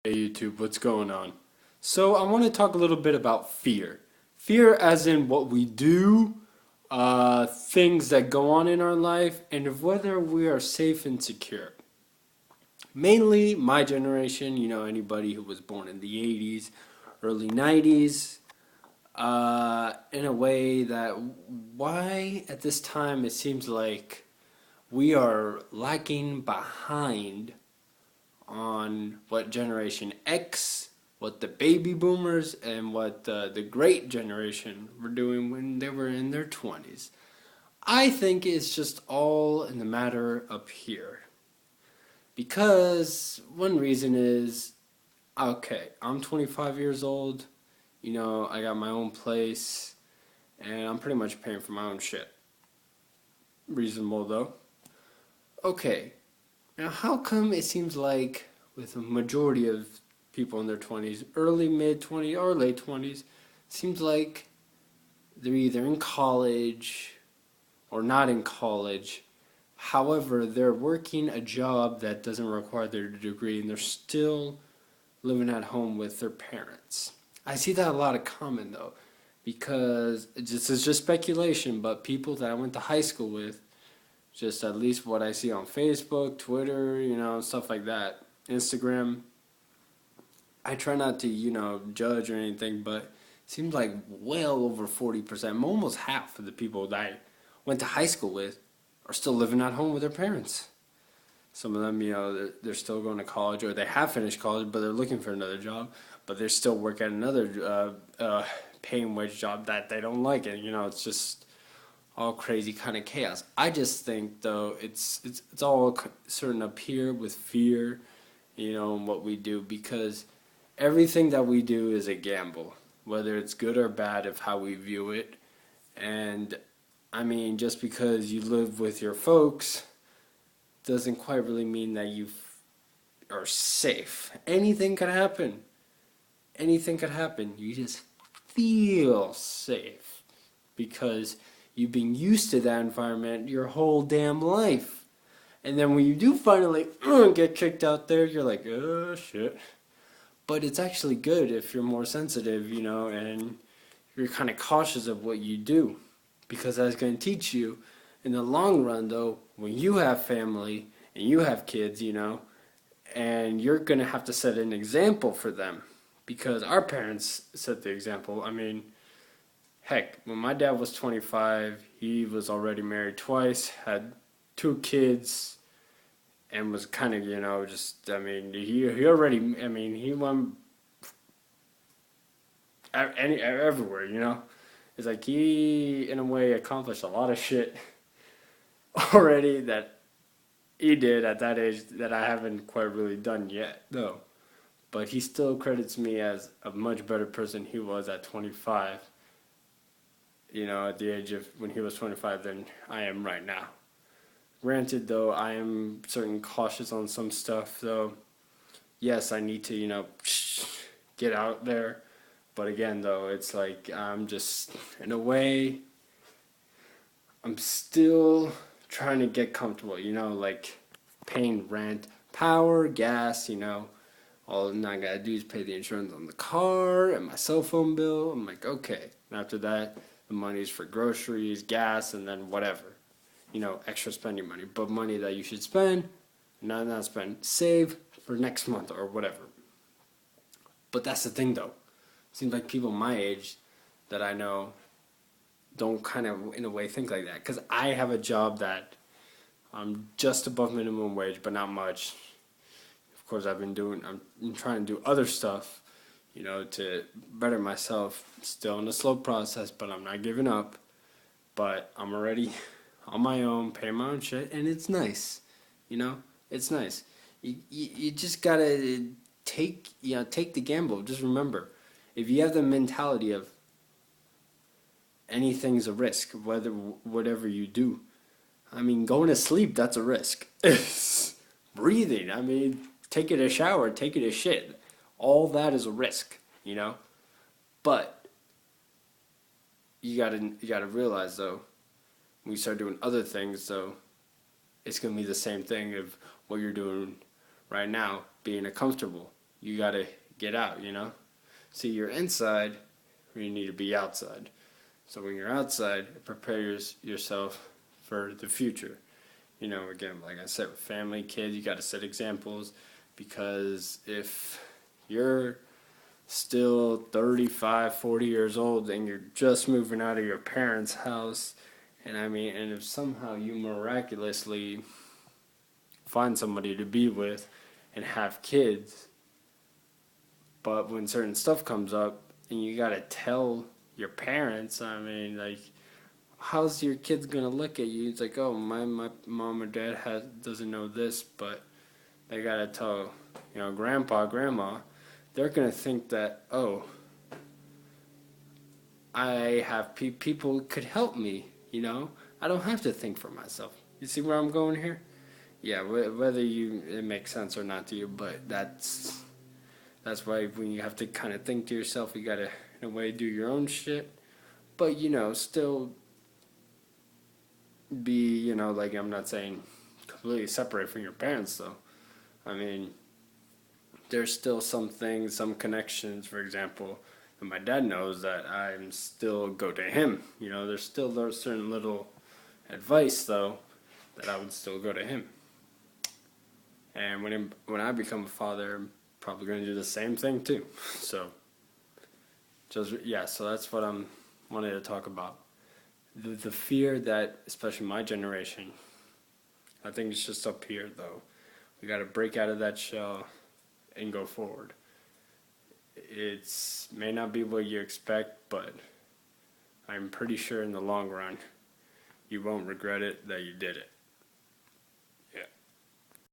Hey YouTube, what's going on? So I want to talk a little bit about fear. Fear as in what we do, things that go on in our life, and of whether we are safe and secure. Mainly my generation, anybody who was born in the 80s, early 90s, in a way that why at this time it seems like we are lagging behind on what Generation X, what the baby boomers, and what the great generation were doing when they were in their 20s. I think it's just all in the matter up here. Because one reason is, okay, I'm 25 years old, I got my own place, and I'm pretty much paying for my own shit. Reasonable though. Okay, now, how come it seems like with a majority of people in their 20s, early, mid 20s, or late 20s, seems like they're either in college or not in college. However, they're working a job that doesn't require their degree and they're still living at home with their parents. I see that a lot of common though, because it's just speculation, but people that I went to high school with, just at least what I see on Facebook, Twitter, stuff like that, Instagram. I try not to, judge or anything, but it seems like well over 40%, almost half of the people that I went to high school with are still living at home with their parents. Some of them, they're still going to college or they have finished college, but they're looking for another job, but they still work at another paying wage job that they don't like. And, it's just all crazy kind of chaos. I just think though it's all certain up here with fear, and what we do, because everything that we do is a gamble, whether it's good or bad of how we view it. And I mean, just because you live with your folks doesn't quite really mean that you are safe. Anything could happen. Anything could happen. You just feel safe because you've been used to that environment your whole damn life. And then when you do finally get kicked out there, you're like, oh shit. But it's actually good if you're more sensitive, and you're kind of cautious of what you do. Because that's going to teach you in the long run, though, when you have family and you have kids, and you're going to have to set an example for them. Because our parents set the example. I mean, heck, when my dad was 25, he was already married twice, had two kids, and was kind of, he already, he went everywhere. It's like he, in a way, accomplished a lot of shit already that he did at that age that I haven't quite really done yet, though. But he still credits me as a much better person he was at 25, at the age of when he was 25 than I am right now. Granted, though, I am certain cautious on some stuff, though. Yes, I need to, get out there. But again, though, it's like I'm just, in a way, I'm still trying to get comfortable, like paying rent, power, gas, all I gotta do is pay the insurance on the car and my cell phone bill. I'm like, okay. And after that, the money's for groceries, gas, and then whatever. Extra spending money. But money that you should spend, not spend, save for next month or whatever. But that's the thing though. Seems like people my age that I know don't kind of, in a way, think like that. Because I have a job that I'm just above minimum wage, but not much. Of course, I'm trying to do other stuff, to better myself. Still in a slow process, but I'm not giving up. But I'm already on my own, paying my own shit, and it's nice. It's nice. You just gotta take the gamble. Just remember, if you have the mentality of anything's a risk, whatever you do. I mean, going to sleep, that's a risk. Breathing, taking a shower, taking a shit, all that is a risk, But you gotta realize though, when you start doing other things though, it's gonna be the same thing of what you're doing right now, being comfortable. you gotta get out, you know? See, you're inside, or you need to be outside. So when you're outside, it prepares yourself for the future. You know, again, like I said, with family, kids, you gotta set examples, because if you're still 35, 40 years old and you're just moving out of your parents' house, and if somehow you miraculously find somebody to be with and have kids, but when certain stuff comes up and you gotta tell your parents, like, how's your kids gonna look at you? It's like, oh, my mom or dad doesn't know this, but they gotta tell, grandpa, grandma. They're gonna think that, oh, I have people could help me. I don't have to think for myself. You see where I'm going here? Yeah, whether it makes sense or not to you, but that's why when you have to kind of think to yourself, you gotta in a way do your own shit, but still be, like, I'm not saying completely separate from your parents though. I mean, there's still some things, some connections, for example, and my dad knows that I'm still go to him. There's still those certain little advice though that I would still go to him. And when I become a father, I'm probably going to do the same thing too. So so that's what I'm wanted to talk about. The fear that, especially my generation, I think it's just up here though. We got to break out of that shell and go forward. It's may not be what you expect, but I'm pretty sure in the long run, you won't regret it that you did it.